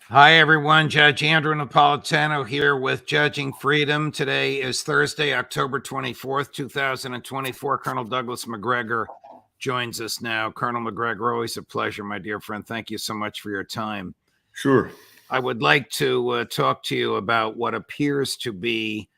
Hi, everyone. Judge Andrew Napolitano here with Judging Freedom. Today is Thursday, October 24th, 2024. Colonel Douglas Macgregor joins us now. Colonel Macgregor, always a pleasure, my dear friend. Thank you so much for your time. Sure. I would like to talk to you about what appears to be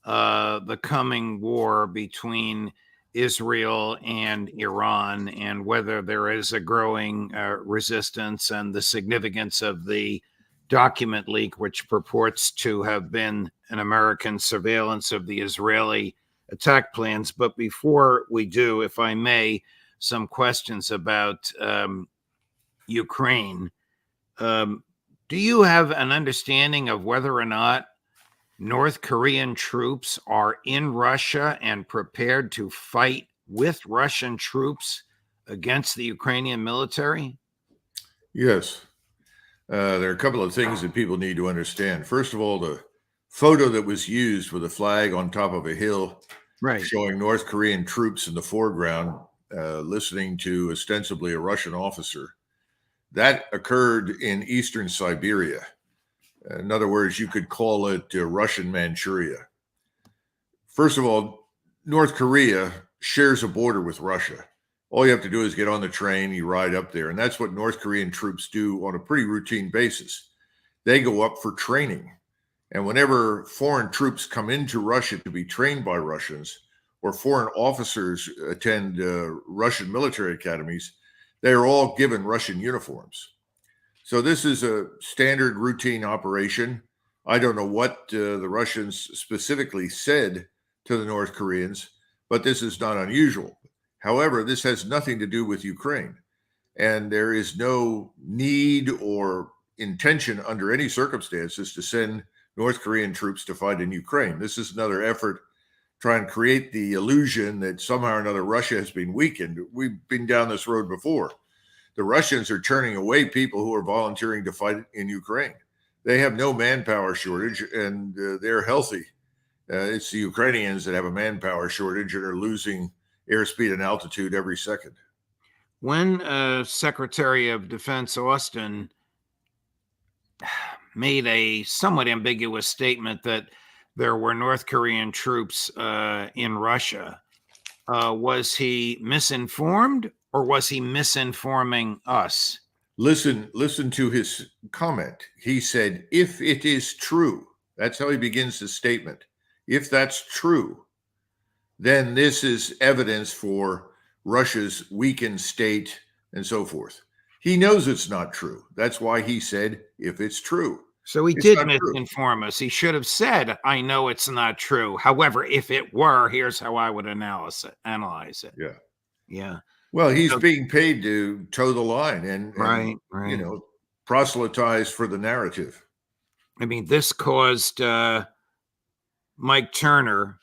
the coming war between Israel and Iran, and whether there is a growing resistance, and the significance of the document leak, which purports to have been an American surveillance of the Israeli attack plans. But before we do, if I may, some questions about Ukraine. Do you have an understanding of whether or not North Korean troops are in Russia and prepared to fight with Russian troops against the Ukrainian military? Yes. There are a couple of things that people need to understand. First of all, the photo that was used with a flag on top of a hill showing North Korean troops in the foreground, listening to ostensibly a Russian officer, that occurred in eastern Siberia. In other words, you could call it Russian Manchuria. First of all, North Korea shares a border with Russia. All you have to do is get on the train, you ride up there. And that's what North Korean troops do on a pretty routine basis. They go up for training. And whenever foreign troops come into Russia to be trained by Russians, or foreign officers attend Russian military academies, they are all given Russian uniforms. So this is a standard routine operation. I don't know what the Russians specifically said to the North Koreans, but this is not unusual. However, this has nothing to do with Ukraine, and there is no need or intention under any circumstances to send North Korean troops to fight in Ukraine. This is another effort trying to create the illusion that somehow or another Russia has been weakened. We've been down this road before. The Russians are turning away people who are volunteering to fight in Ukraine. They have no manpower shortage, and they're healthy. It's the Ukrainians that have a manpower shortage and are losing airspeed and altitude every second. When Secretary of Defense Austin made a somewhat ambiguous statement that there were North Korean troops in Russia, was he misinformed, or was he misinforming us? Listen to his comment. He said, if it is true, that's how he begins his statement. If that's true, then this is evidence for Russia's weakened state and so forth. He knows it's not true. That's why he said, if it's true. So he did misinform us. He should have said, I know it's not true. However, if it were, here's how I would analyze it. Yeah. Yeah. Well, he's being paid to toe the line and you know, proselytize for the narrative. I mean, this caused Mike Turner,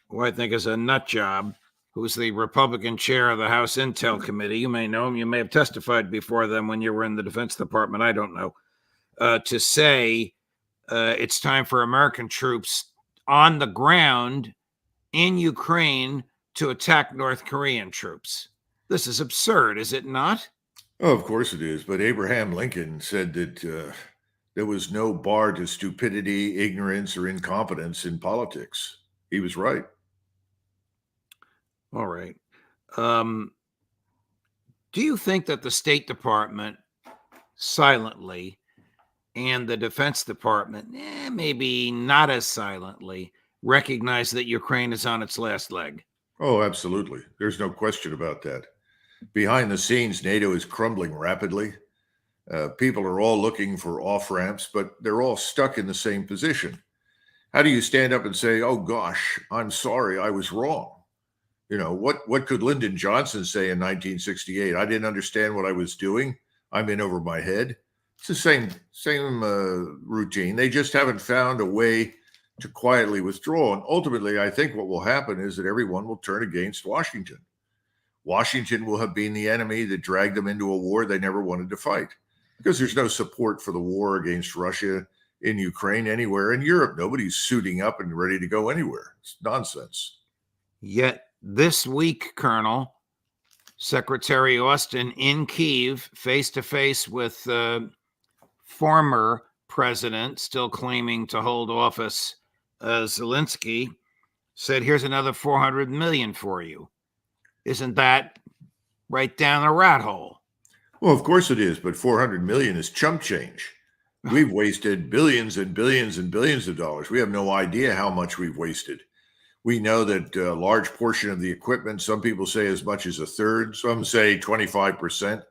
who I think is a nut job, who's the Republican chair of the House Intel Committee. You may know him. You may have testified before them when you were in the Defense Department. I don't know. To say it's time for American troops on the ground in Ukraine to attack North Korean troops. This is absurd, is it not? Oh, of course it is. But Abraham Lincoln said that there was no bar to stupidity, ignorance, or incompetence in politics. He was right. All right. Do you think that the State Department silently and the Defense Department, maybe not as silently, recognize that Ukraine is on its last leg? Oh, absolutely. There's no question about that. Behind the scenes, NATO is crumbling rapidly. People are all looking for off-ramps, but they're all stuck in the same position. How do you stand up and say, oh, gosh, I'm sorry, I was wrong? You know, what could Lyndon Johnson say in 1968? I didn't understand what I was doing. I'm in over my head. It's the same routine. They just haven't found a way to quietly withdraw. And ultimately, I think what will happen is that everyone will turn against Washington. Washington will have been the enemy that dragged them into a war they never wanted to fight, because there's no support for the war against Russia in Ukraine anywhere in Europe. Nobody's suiting up and ready to go anywhere. It's nonsense. Yet this week, Colonel, Secretary Austin in Kyiv, face to face with former president, still claiming to hold office, Zelensky, said, here's another 400 million for you. Isn't that right down a rat hole? Well, of course it is, but 400 million is chump change. We've wasted billions and billions and billions of dollars. We have no idea how much we've wasted. We know that a large portion of the equipment, some people say as much as a third, some say 25%,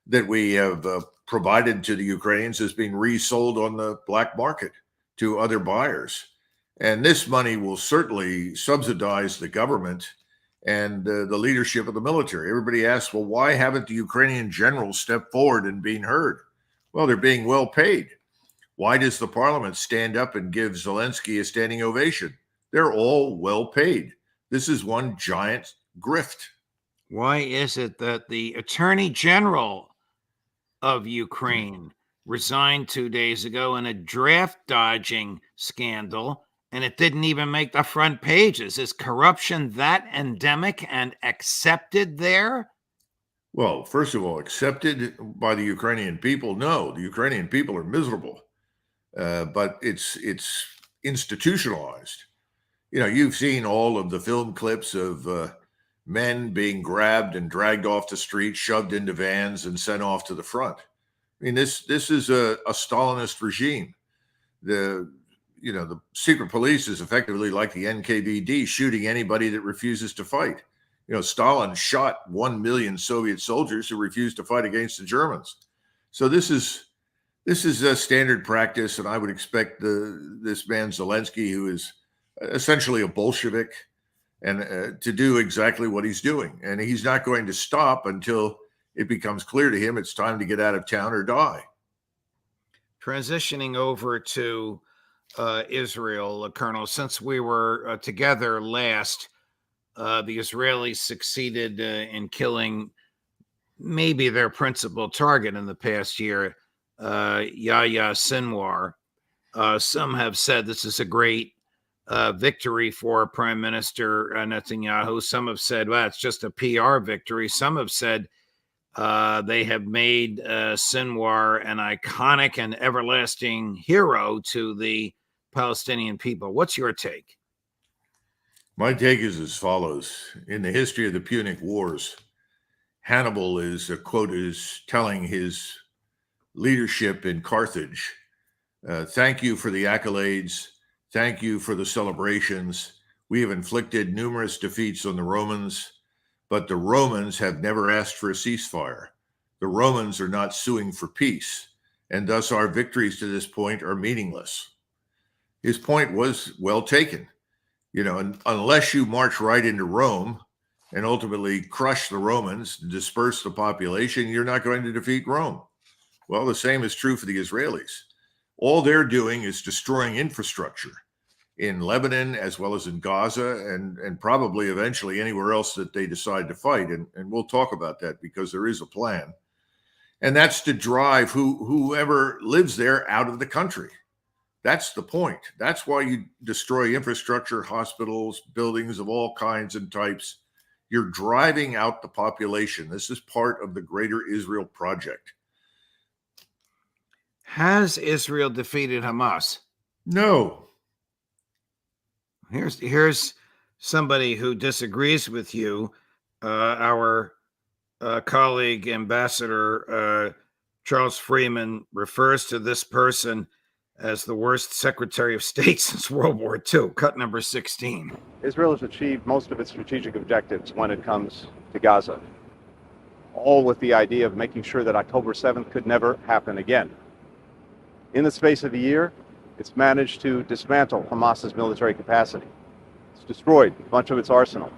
that we have provided to the Ukrainians is being resold on the black market to other buyers. And this money will certainly subsidize the government and the leadership of the military. Everybody asks, well, why haven't the Ukrainian generals stepped forward and been heard? Well, they're being well paid. Why does the parliament stand up and give Zelensky a standing ovation? They're all well paid. This is one giant grift. Why is it that the Attorney General of Ukraine resigned 2 days ago in a draft dodging scandal, and it didn't even make the front pages? Is corruption that endemic and accepted there? Well, first of all, accepted by the Ukrainian people? No, the Ukrainian people are miserable, but it's institutionalized. You know, you've seen all of the film clips of men being grabbed and dragged off the street, shoved into vans, and sent off to the front. I mean, this is a Stalinist regime. The secret police is effectively like the NKVD, shooting anybody that refuses to fight. You know, Stalin shot 1 million Soviet soldiers who refused to fight against the Germans. So this is a standard practice, and I would expect this man Zelensky, who is essentially a Bolshevik, and to do exactly what he's doing. And he's not going to stop until it becomes clear to him it's time to get out of town or die. Transitioning over to Israel, Colonel, since we were together last, the Israelis succeeded in killing maybe their principal target in the past year, Yahya Sinwar. Some have said this is a great victory for Prime Minister Netanyahu. Some have said, well, it's just a PR victory. Some have said they have made Sinwar an iconic and everlasting hero to the Palestinian people. What's your take? My take is as follows. In the history of the Punic Wars, Hannibal is telling his leadership in Carthage, thank you for the accolades. Thank you for the celebrations. We have inflicted numerous defeats on the Romans, but the Romans have never asked for a ceasefire. The Romans are not suing for peace, and thus our victories to this point are meaningless. His point was well taken. You know, unless you march right into Rome and ultimately crush the Romans, disperse the population, you're not going to defeat Rome. Well, the same is true for the Israelis. All they're doing is destroying infrastructure in Lebanon as well as in Gaza and probably eventually anywhere else that they decide to fight. And we'll talk about that because there is a plan. And that's to drive whoever lives there out of the country. That's the point. That's why you destroy infrastructure, hospitals, buildings of all kinds and types. You're driving out the population. This is part of the greater Israel project. Has Israel defeated Hamas? No. Here's somebody who disagrees with you. Our colleague, Ambassador Charles Freeman, refers to this person as the worst Secretary of State since World War II, cut number 16. Israel has achieved most of its strategic objectives when it comes to Gaza, all with the idea of making sure that October 7th could never happen again. In the space of a year, it's managed to dismantle Hamas's military capacity. It's destroyed much of its arsenal.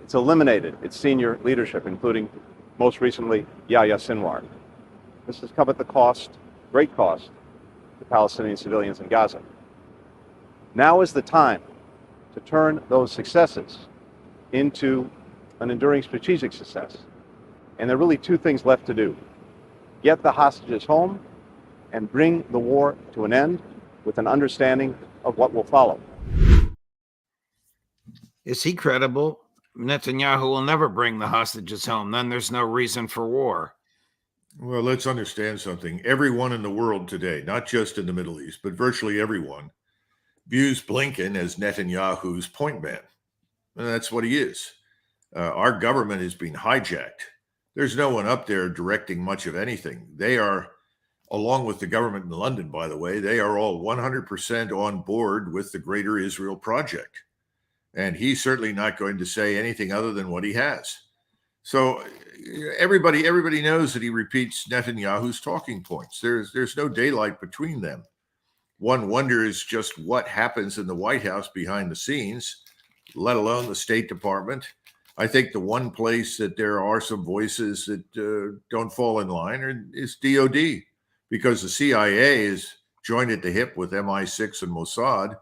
It's eliminated its senior leadership, including, most recently, Yahya Sinwar. This has come at the cost, great cost, to Palestinian civilians in Gaza. Now is the time to turn those successes into an enduring strategic success. And there are really two things left to do. Get the hostages home and bring the war to an end with an understanding of what will follow. Is he credible? Netanyahu will never bring the hostages home. Then there's no reason for war. Well, let's understand something. Everyone in the world today, not just in the Middle East, but virtually everyone, views Blinken as Netanyahu's point man. And that's what he is. Our government is being hijacked. There's no one up there directing much of anything. They are, along with the government in London, by the way, they are all 100% on board with the Greater Israel Project. And he's certainly not going to say anything other than what he has. So everybody knows that he repeats Netanyahu's talking points. There's no daylight between them. One wonders just what happens in the White House behind the scenes, let alone the State Department. I think the one place that there are some voices that don't fall in line is DOD, because the CIA is joined at the hip with MI6 and Mossad.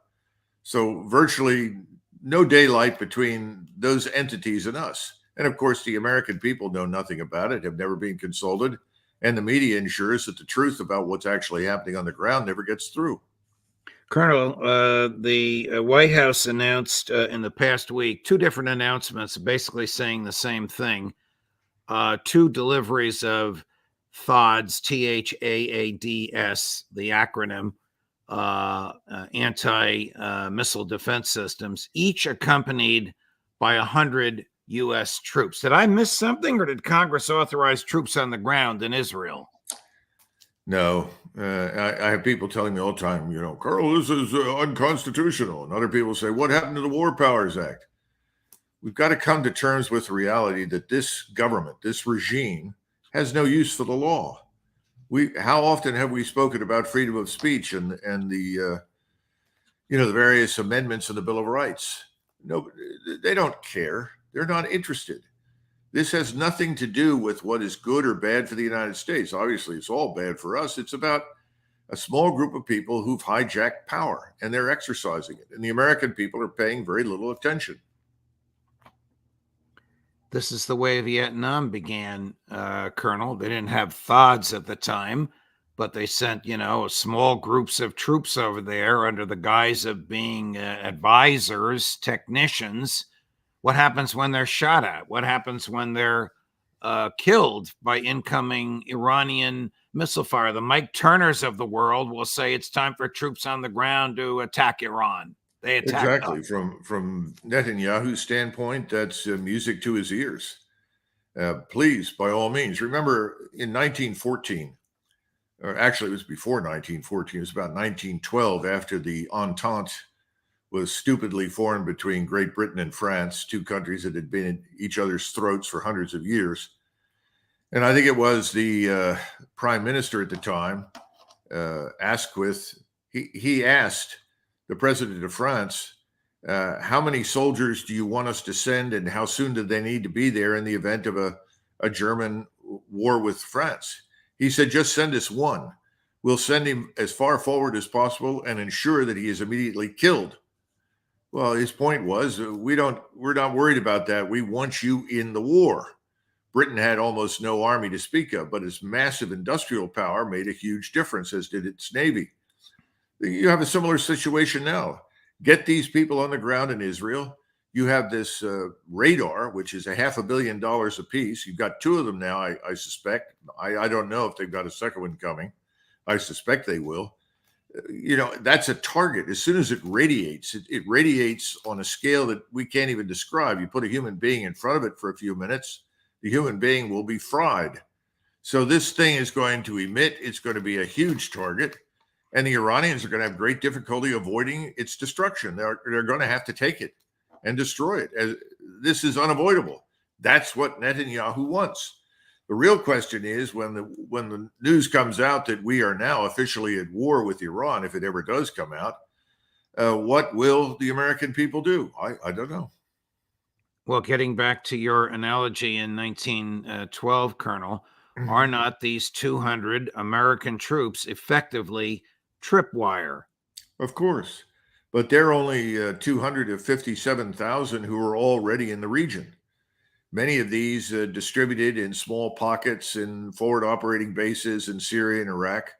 So virtually no daylight between those entities and us. And of course, the American people know nothing about it, have never been consulted, and the media ensures that the truth about what's actually happening on the ground never gets through. Colonel, the White House announced in the past week 2 different announcements basically saying the same thing. 2 deliveries of THAADs, THAADS, the acronym, anti-missile defense systems, each accompanied by 100 U.S. troops. Did I miss something, or did Congress authorize troops on the ground in Israel? No, I have people telling me all the time, Carl, this is unconstitutional. And other people say, what happened to the War Powers Act? We've got to come to terms with the reality that this government, this regime, has no use for the law. How often have we spoken about freedom of speech and the the various amendments in the Bill of Rights? No, they don't care. They're not interested. This has nothing to do with what is good or bad for the United States. Obviously, it's all bad for us. It's about a small group of people who've hijacked power, and they're exercising it. And the American people are paying very little attention. This is the way Vietnam began, Colonel. They didn't have THAADs at the time, but they sent, small groups of troops over there under the guise of being advisors, technicians. What happens when they're shot at? What happens when they're killed by incoming Iranian missile fire? The Mike Turners of the world will say it's time for troops on the ground to attack Iran. They attack exactly. From Netanyahu's standpoint, that's music to his ears. Please, by all means, remember in 1914, or actually it was before 1914, it was about 1912, after the Entente was stupidly formed between Great Britain and France, 2 countries that had been at each other's throats for hundreds of years. And I think it was the prime minister at the time, Asquith, he asked the president of France, how many soldiers do you want us to send, and how soon do they need to be there in the event of a German war with France? He said, just send us 1. We'll send him as far forward as possible and ensure that he is immediately killed. Well, his point was, we're not worried about that. We want you in the war. Britain had almost no army to speak of, but its massive industrial power made a huge difference, as did its navy. You have a similar situation now. Get these people on the ground in Israel. You have this radar, which is $500 million a piece. You've got 2 of them now, I suspect. I don't know if they've got a second one coming. I suspect they will. That's a target. As soon as it radiates, it radiates on a scale that we can't even describe. You put a human being in front of it for a few minutes, the human being will be fried. So this thing is going to emit. It's going to be a huge target. And the Iranians are going to have great difficulty avoiding its destruction. They're going to have to take it and destroy it. This is unavoidable. That's what Netanyahu wants. The real question is, when the news comes out that we are now officially at war with Iran, if it ever does come out, what will the American people do? I don't know. Well, getting back to your analogy in 1912, Colonel, are not these 200 American troops effectively tripwire? Of course. But there are only 257,000 who are already in the region. Many of these distributed in small pockets in forward operating bases in Syria and Iraq,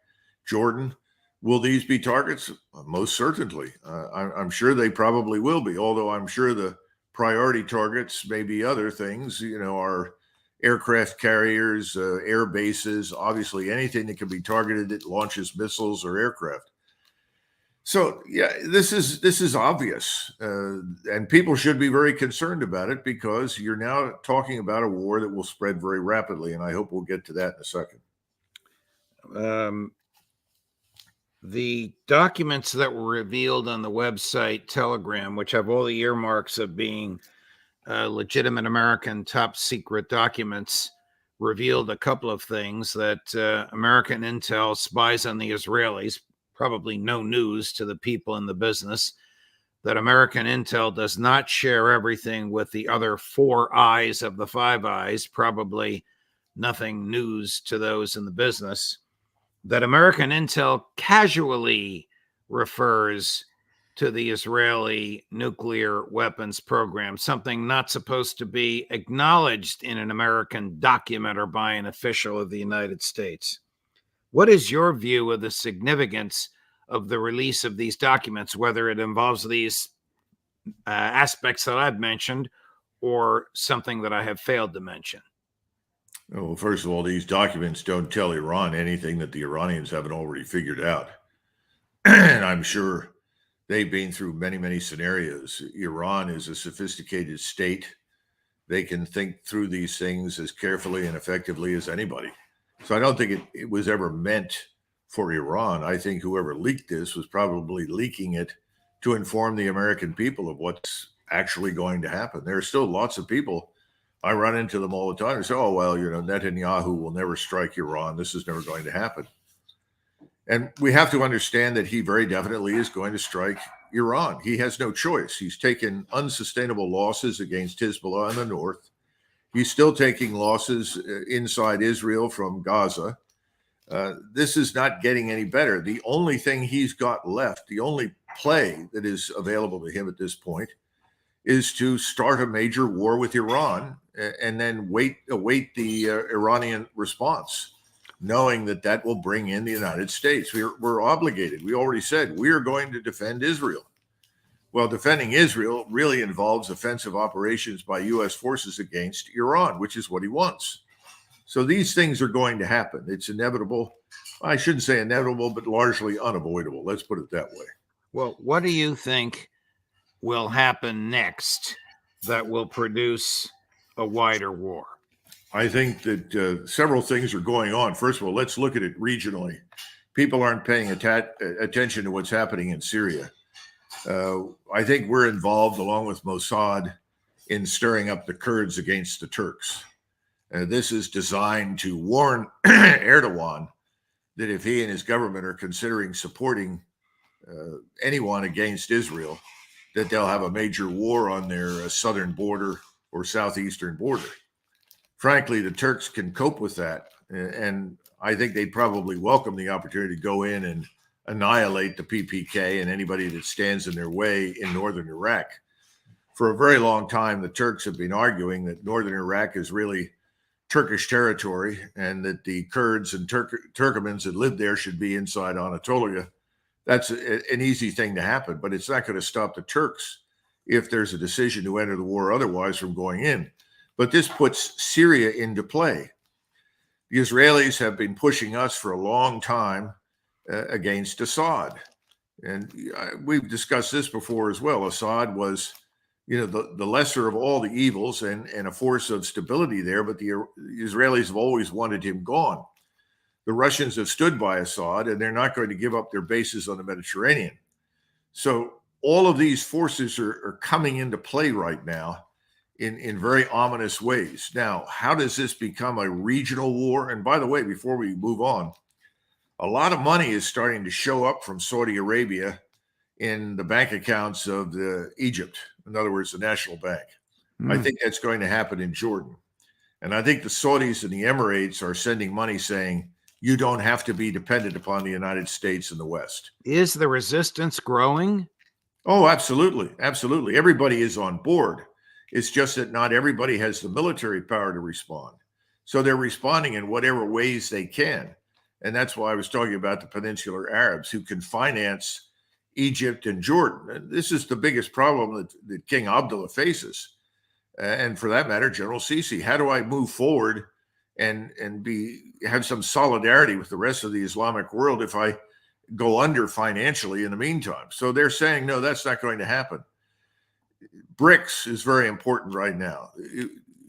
Jordan. Will these be targets? Most certainly. I'm sure they probably will be, although I'm sure the priority targets may be other things, are aircraft carriers, air bases, obviously anything that can be targeted that launches missiles or aircraft. So yeah, this is obvious, and people should be very concerned about it because you're now talking about a war that will spread very rapidly, and I hope we'll get to that in a second. The documents that were revealed on the website Telegram, which have all the earmarks of being legitimate American top secret documents, revealed a couple of things: that American intel spies on the Israelis, probably no news to the people in the business; that American intel does not share everything with the other four eyes of the Five Eyes, probably nothing news to those in the business; that American intel casually refers to the Israeli nuclear weapons program, something not supposed to be acknowledged in an American document or by an official of the United States. What is your view of the significance of the release of these documents, whether it involves these aspects that I've mentioned or something that I have failed to mention? Well, first of all, these documents don't tell Iran anything that the Iranians haven't already figured out. And I'm sure they've been through many, many scenarios. Iran is a sophisticated state. They can think through these things as carefully and effectively as anybody. So I don't think it was ever meant for Iran. I think whoever leaked this was probably leaking it to inform the American people of what's actually going to happen. There are still lots of people. I run into them all the time and say, oh, well, Netanyahu will never strike Iran. This is never going to happen. And we have to understand that he very definitely is going to strike Iran. He has no choice. He's taken unsustainable losses against Hezbollah in the north. He's still taking losses inside Israel from Gaza. This is not getting any better. The only thing he's got left, the only play that is available to him at this point, is to start a major war with Iran and then await the Iranian response, knowing that that will bring in the United States. We're obligated. We already said we are going to defend Israel. Well, defending Israel really involves offensive operations by U.S. forces against Iran, which is what he wants. So these things are going to happen. It's inevitable. I shouldn't say inevitable, but largely unavoidable. Let's put it that way. Well, what do you think will happen next that will produce a wider war? I think that several things are going on. First of all, let's look at it regionally. People aren't paying attention to what's happening in Syria. I think we're involved, along with Mossad, in stirring up the Kurds against the Turks. This is designed to warn Erdogan that if he and his government are considering supporting anyone against Israel, that they'll have a major war on their southern border or southeastern border. Frankly, the Turks can cope with that. And I think they'd probably welcome the opportunity to go in and annihilate the PPK and anybody that stands in their way in northern Iraq. For a very long time, the Turks have been arguing that northern Iraq is really Turkish territory and that the Kurds and Turkmens that live there should be inside Anatolia. That's an easy thing to happen, but it's not going to stop the Turks if there's a decision to enter the war otherwise from going in. But this puts Syria into play. The Israelis have been pushing us for a long time against Assad. And we've discussed this before as well. Assad was, the lesser of all the evils and a force of stability there, but the Israelis have always wanted him gone. The Russians have stood by Assad, and they're not going to give up their bases on the Mediterranean. So all of these forces are coming into play right now in very ominous ways. Now, how does this become a regional war? And by the way, before we move on, a lot of money is starting to show up from Saudi Arabia in the bank accounts of Egypt, in other words, the National Bank. I think that's going to happen in Jordan. And I think the Saudis and the Emirates are sending money saying, you don't have to be dependent upon the United States and the West. Is the resistance growing? Oh, absolutely. Absolutely. Everybody is on board. It's just that not everybody has the military power to respond. So they're responding in whatever ways they can. And that's why I was talking about the Peninsular Arabs who can finance Egypt and Jordan. And this is the biggest problem that King Abdullah faces. and for that matter, General Sisi. How do I move forward and have some solidarity with the rest of the Islamic world if I go under financially in the meantime? So they're saying, no, that's not going to happen. BRICS is very important right now.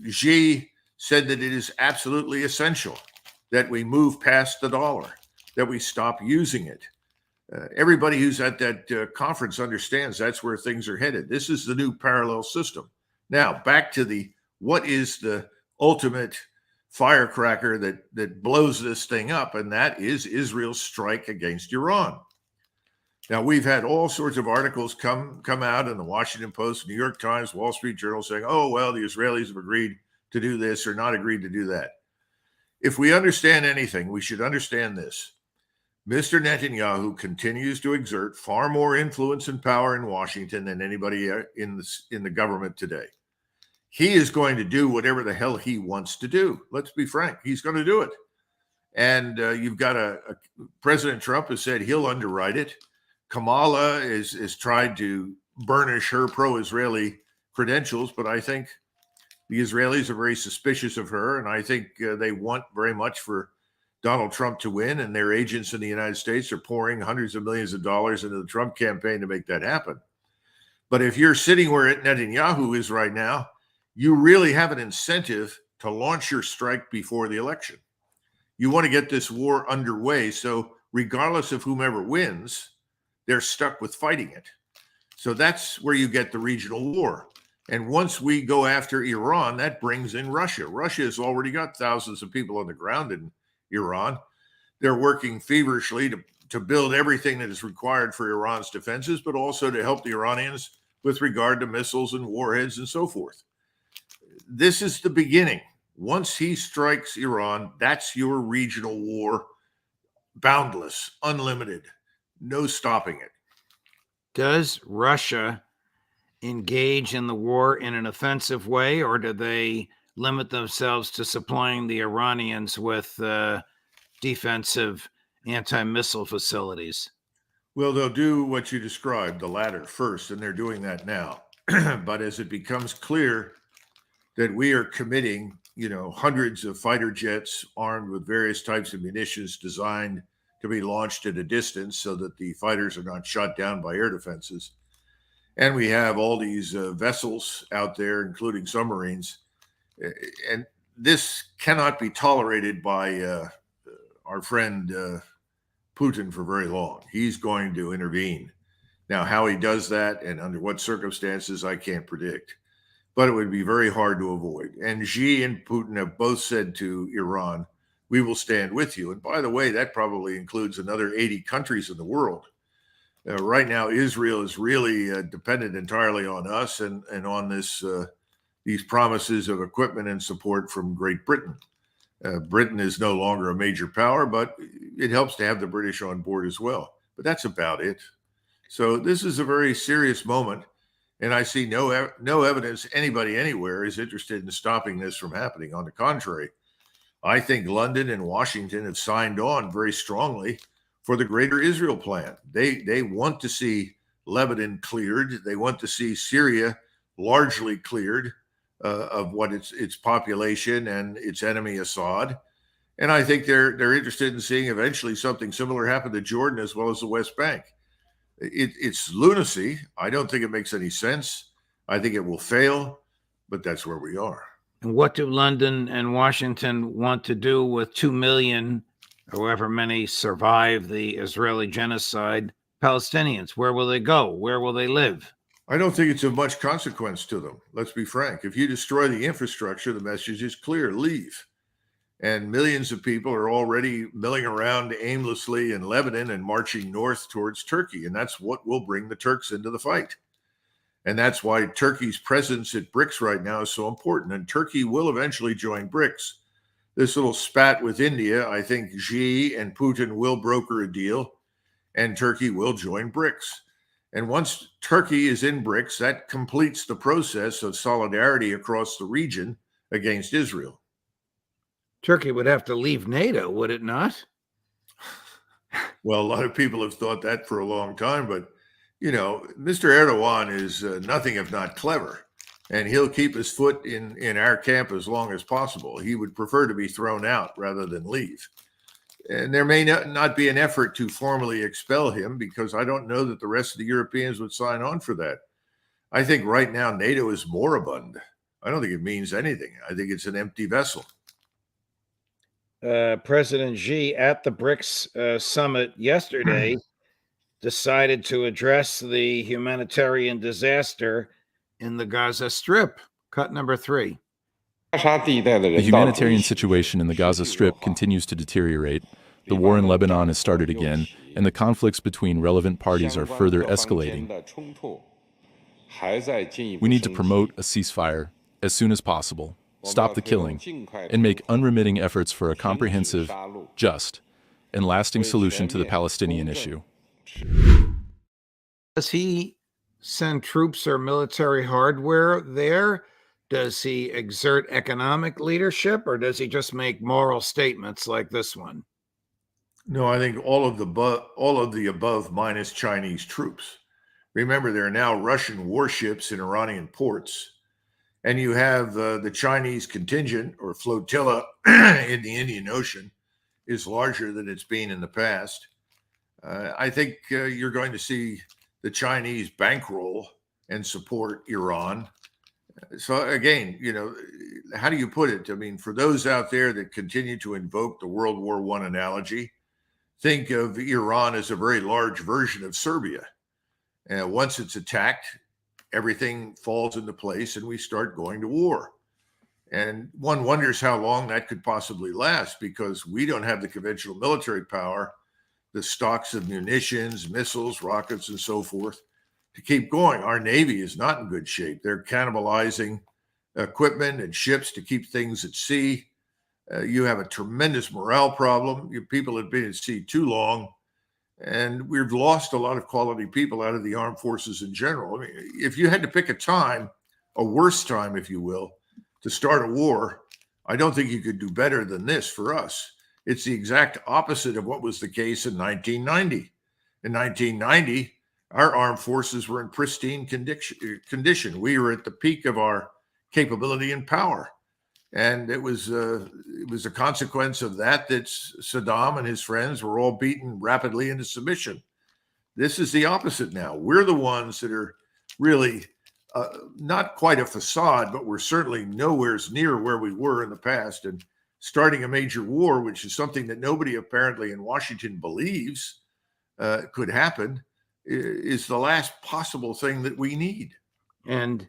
Xi said that it is absolutely essential that we move past the dollar, that we stop using it. Everybody who's at that conference understands that's where things are headed. This is the new parallel system. Now, back to what is the ultimate firecracker that blows this thing up, and that is Israel's strike against Iran. Now, we've had all sorts of articles come out in the Washington Post, New York Times, Wall Street Journal saying, oh, well, the Israelis have agreed to do this or not agreed to do that. If we understand anything, we should understand this. Mr. Netanyahu continues to exert far more influence and power in Washington than anybody in the government today. He is going to do whatever the hell he wants to do. Let's be frank. He's going to do it. And you've got President Trump has said he'll underwrite it. Kamala is tried to burnish her pro-Israeli credentials, but I think the Israelis are very suspicious of her, and I think they want very much for Donald Trump to win, and their agents in the United States are pouring hundreds of millions of dollars into the Trump campaign to make that happen. But if you're sitting where Netanyahu is right now, you really have an incentive to launch your strike before the election. You want to get this war underway, so regardless of whomever wins, they're stuck with fighting it. So that's where you get the regional war. And once we go after Iran, that brings in Russia. Russia has already got thousands of people on the ground in Iran. They're working feverishly to build everything that is required for Iran's defenses, but also to help the Iranians with regard to missiles and warheads and so forth. This is the beginning. Once he strikes Iran, that's your regional war, boundless, unlimited, no stopping it. Does Russia engage in the war in an offensive way, or do they limit themselves to supplying the Iranians with defensive anti-missile facilities? Well, they'll do what you described, the latter first, and they're doing that now. But as it becomes clear that we are committing, hundreds of fighter jets armed with various types of munitions designed to be launched at a distance so that the fighters are not shot down by air defenses. And we have all these vessels out there, including submarines. And this cannot be tolerated by our friend Putin for very long. He's going to intervene. Now, how he does that and under what circumstances, I can't predict. But it would be very hard to avoid. And Xi and Putin have both said to Iran, we will stand with you. And by the way, that probably includes another 80 countries in the world. Right now, Israel is really dependent entirely on us and on these promises of equipment and support from Great Britain. Britain is no longer a major power, but it helps to have the British on board as well. But that's about it. So this is a very serious moment. And I see no evidence anybody anywhere is interested in stopping this from happening. On the contrary, I think London and Washington have signed on very strongly for the Greater Israel Plan. They want to see Lebanon cleared. They want to see Syria largely cleared of what its population and its enemy Assad. And I think they're interested in seeing eventually something similar happen to Jordan as well as the West Bank. It's lunacy. I don't think it makes any sense. I think it will fail, but that's where we are. And what do London and Washington want to do with 2 million, however many survive the Israeli genocide, Palestinians? Where will they go? Where will they live? I don't think it's of much consequence to them. Let's be frank. If you destroy the infrastructure, the message is clear: leave. And millions of people are already milling around aimlessly in Lebanon and marching north towards Turkey. And that's what will bring the Turks into the fight. And that's why Turkey's presence at BRICS right now is so important. And Turkey will eventually join BRICS. This little spat with India, I think Xi and Putin will broker a deal, and Turkey will join BRICS. And once Turkey is in BRICS, that completes the process of solidarity across the region against Israel. Turkey would have to leave NATO, would it not? Well, a lot of people have thought that for a long time, but Mr. Erdogan is nothing if not clever. and he'll keep his foot in our camp as long as possible. He would prefer to be thrown out rather than leave. And there may not be an effort to formally expel him, because I don't know that the rest of the Europeans would sign on for that. I think right now NATO is moribund. I don't think it means anything. I think it's an empty vessel. President Xi at the BRICS summit yesterday decided to address the humanitarian disaster in the Gaza Strip. Cut number 3. The humanitarian situation in the Gaza Strip continues to deteriorate. The war in Lebanon has started again, and the conflicts between relevant parties are further escalating. We need to promote a ceasefire as soon as possible, stop the killing, and make unremitting efforts for a comprehensive, just, and lasting solution to the Palestinian issue. Does he send troops or military hardware there? Does he exert economic leadership, or does he just make moral statements like this one? No, I think all of the above minus Chinese troops. Remember, there are now Russian warships in Iranian ports, and you have the Chinese contingent or flotilla in the Indian Ocean is larger than it's been in the past. I think you're going to see the Chinese bankroll and support Iran. So again, how do you put it? I mean, for those out there that continue to invoke the World War I analogy, think of Iran as a very large version of Serbia. And once it's attacked, everything falls into place and we start going to war. And one wonders how long that could possibly last, because we don't have the conventional military power, the stocks of munitions, missiles, rockets, and so forth to keep going. Our Navy is not in good shape. They're cannibalizing equipment and ships to keep things at sea. You have a tremendous morale problem. People have been at sea too long, and we've lost a lot of quality people out of the armed forces in general. I mean, if you had to pick a time, a worse time, if you will, to start a war, I don't think you could do better than this for us. It's the exact opposite of what was the case in 1990. In 1990, our armed forces were in pristine condition. We were at the peak of our capability and power. And it was a consequence of that Saddam and his friends were all beaten rapidly into submission. This is the opposite now. We're the ones that are really not quite a facade, but we're certainly nowhere near where we were in the past. And starting a major war, which is something that nobody apparently in Washington believes could happen, is the last possible thing that we need. And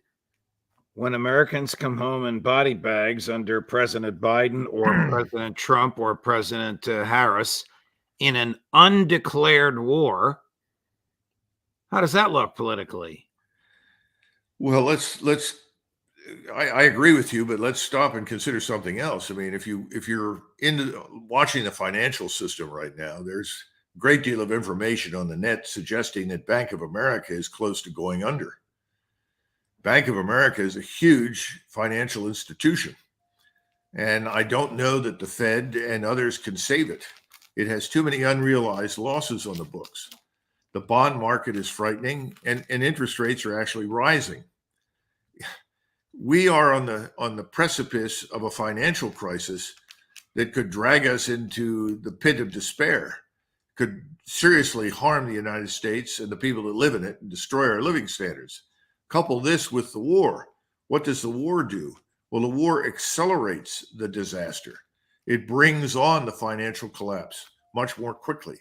when Americans come home in body bags under President Biden or President Trump or President Harris in an undeclared war, how does that look politically? Well, I agree with you, but let's stop and consider something else. I mean, if you're into watching the financial system right now, there's a great deal of information on the net suggesting that Bank of America is close to going under. Bank of America is a huge financial institution, and I don't know that the Fed and others can save it. It has too many unrealized losses on the books. The bond market is frightening, and interest rates are actually rising. We are on the precipice of a financial crisis that could drag us into the pit of despair, could seriously harm the United States and the people that live in it and destroy our living standards. Couple this with the war. What does the war do? Well, the war accelerates the disaster. It brings on the financial collapse much more quickly.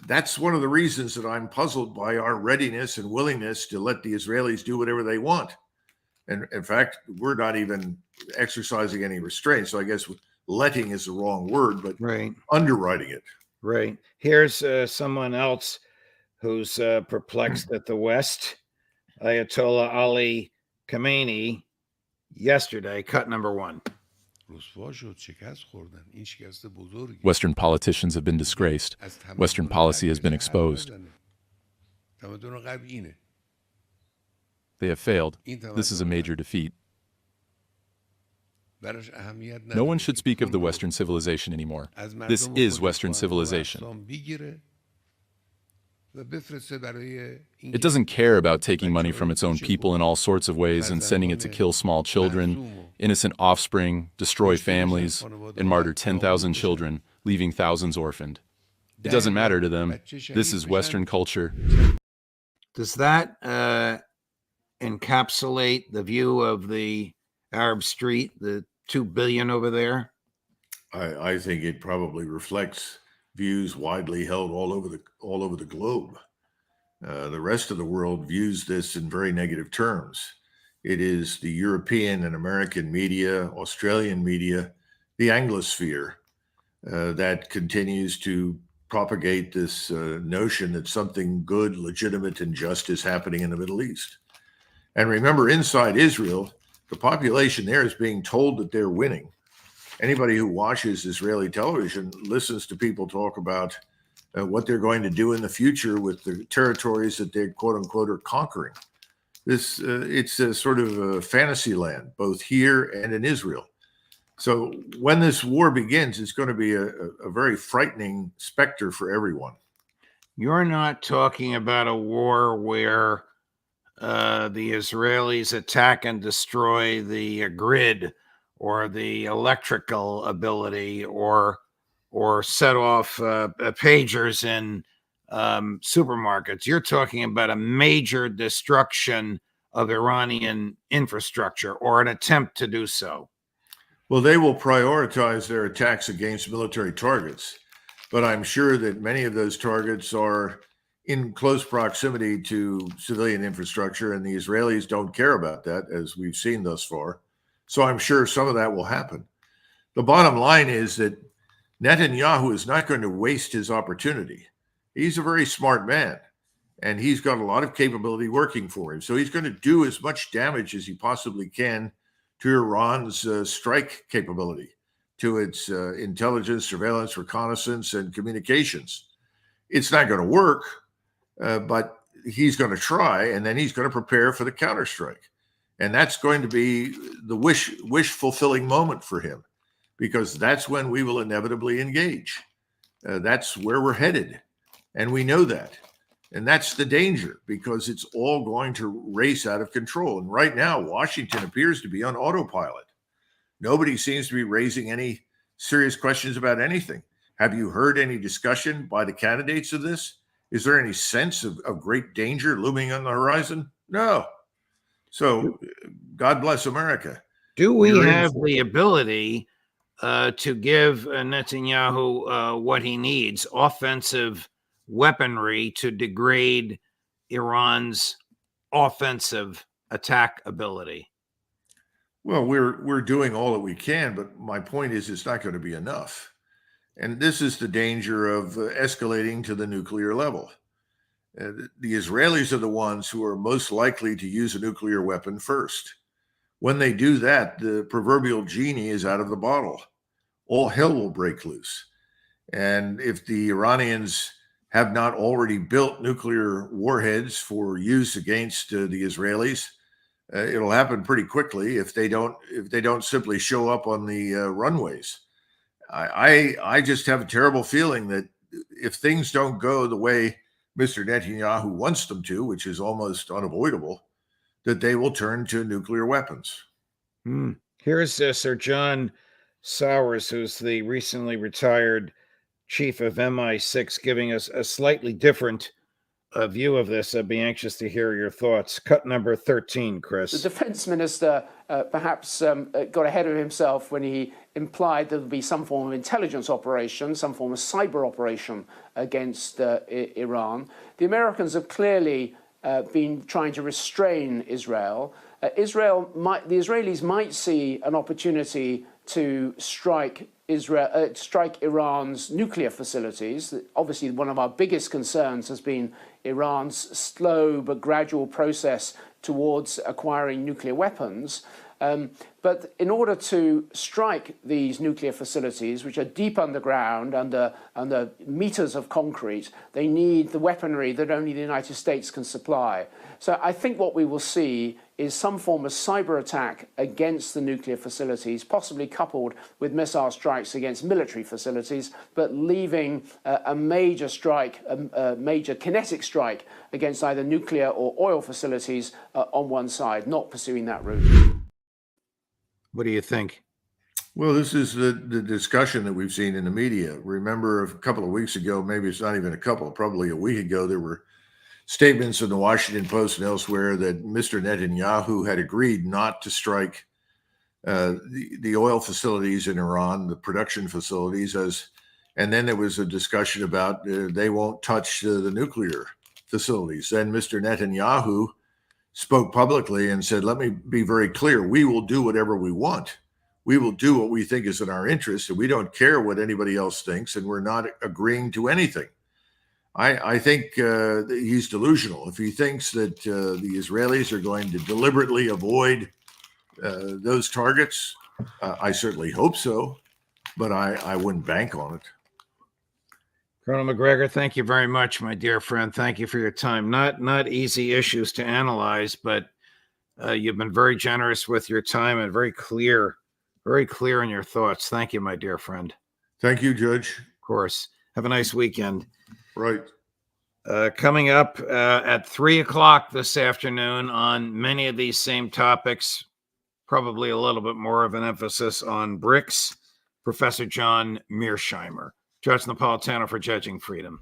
That's one of the reasons that I'm puzzled by our readiness and willingness to let the Israelis do whatever they want. And in fact, we're not even exercising any restraint. So I guess letting is the wrong word, but underwriting it. Right. Here's someone else who's perplexed at the West. Ayatollah Ali Khamenei yesterday, cut number 1. Western politicians have been disgraced. Western policy has been exposed. They have failed. This is a major defeat. No one should speak of the Western civilization anymore. This is Western civilization. It doesn't care about taking money from its own people in all sorts of ways and sending it to kill small children, innocent offspring, destroy families, and martyr 10,000 children, leaving thousands orphaned. It doesn't matter to them. This is Western culture. Does that encapsulate the view of the Arab street, the 2 billion over there? I think it probably reflects views widely held all over the globe. The rest of the world views this in very negative terms. It is the European and American media, Australian media, the Anglosphere that continues to propagate this notion that something good, legitimate, and just is happening in the Middle East. And remember, inside Israel, the population there is being told that they're winning. Anybody who watches Israeli television listens to people talk about what they're going to do in the future with the territories that they quote unquote are conquering. It's a sort of a fantasy land, both here and in Israel. So when this war begins, it's going to be a very frightening specter for everyone. You're not talking about a war where the Israelis attack and destroy the grid or the electrical ability or set off pagers in supermarkets. You're talking about a major destruction of Iranian infrastructure or an attempt to do so. Well, they will prioritize their attacks against military targets, but I'm sure that many of those targets are in close proximity to civilian infrastructure, and the Israelis don't care about that, as we've seen thus far. So I'm sure some of that will happen. The bottom line is that Netanyahu is not going to waste his opportunity. He's a very smart man, and he's got a lot of capability working for him. So he's going to do as much damage as he possibly can to Iran's strike capability, to its intelligence, surveillance, reconnaissance, and communications. It's not going to work, but he's going to try, and then he's going to prepare for the counterstrike. And that's going to be the wish-fulfilling moment for him, because that's when we will inevitably engage. That's where we're headed, and we know that. And that's the danger, because it's all going to race out of control. And right now, Washington appears to be on autopilot. Nobody seems to be raising any serious questions about anything. Have you heard any discussion by the candidates of this? Is there any sense of great danger looming on the horizon? No. So God bless America. Do we have the ability to give Netanyahu what he needs, offensive weaponry to degrade Iran's offensive attack ability? Well, we're doing all that we can, but my point is it's not going to be enough. And this is the danger of escalating to the nuclear level. The Israelis are the ones who are most likely to use a nuclear weapon first. When they do that, the proverbial genie is out of the bottle. All hell will break loose. And if the Iranians have not already built nuclear warheads for use against the Israelis, it'll happen pretty quickly if they don't simply show up on the runways. I just have a terrible feeling that if things don't go the way Mr. Netanyahu wants them to, which is almost unavoidable, that they will turn to nuclear weapons. Here's Sir John Sowers, who's the recently retired chief of MI6, giving us a slightly different view of this. I'd be anxious to hear your thoughts. Cut number 13, Chris. The defense minister perhaps got ahead of himself when he implied there would be some form of intelligence operation, some form of cyber operation against Iran. The Americans have clearly been trying to restrain Israel. The Israelis might see an opportunity to strike Iran's nuclear facilities. Obviously, one of our biggest concerns has been Iran's slow but gradual process towards acquiring nuclear weapons. But in order to strike these nuclear facilities, which are deep underground, under meters of concrete, they need the weaponry that only the United States can supply. So I think what we will see is some form of cyber attack against the nuclear facilities, possibly coupled with missile strikes against military facilities, but leaving a major strike, a major kinetic strike against either nuclear or oil facilities on one side, not pursuing that route. What do you think? Well, this is the discussion that we've seen in the media. Remember a couple of weeks ago, maybe it's not even a couple, probably a week ago, there were statements in the Washington Post and elsewhere that Mr. Netanyahu had agreed not to strike the oil facilities in Iran, the production facilities, and then there was a discussion about they won't touch the nuclear facilities. Then Mr. Netanyahu spoke publicly and said, let me be very clear, we will do whatever we want. We will do what we think is in our interest, and we don't care what anybody else thinks, and we're not agreeing to anything. I think he's delusional. If he thinks that the Israelis are going to deliberately avoid those targets, I certainly hope so, but I wouldn't bank on it. Colonel Macgregor, thank you very much, my dear friend. Thank you for your time. Not easy issues to analyze, but you've been very generous with your time and very clear in your thoughts. Thank you, my dear friend. Thank you, Judge. Of course. Have a nice weekend. Right. Coming up at 3:00 this afternoon on many of these same topics, probably a little bit more of an emphasis on BRICS, Professor John Mearsheimer, Judge Napolitano for Judging Freedom.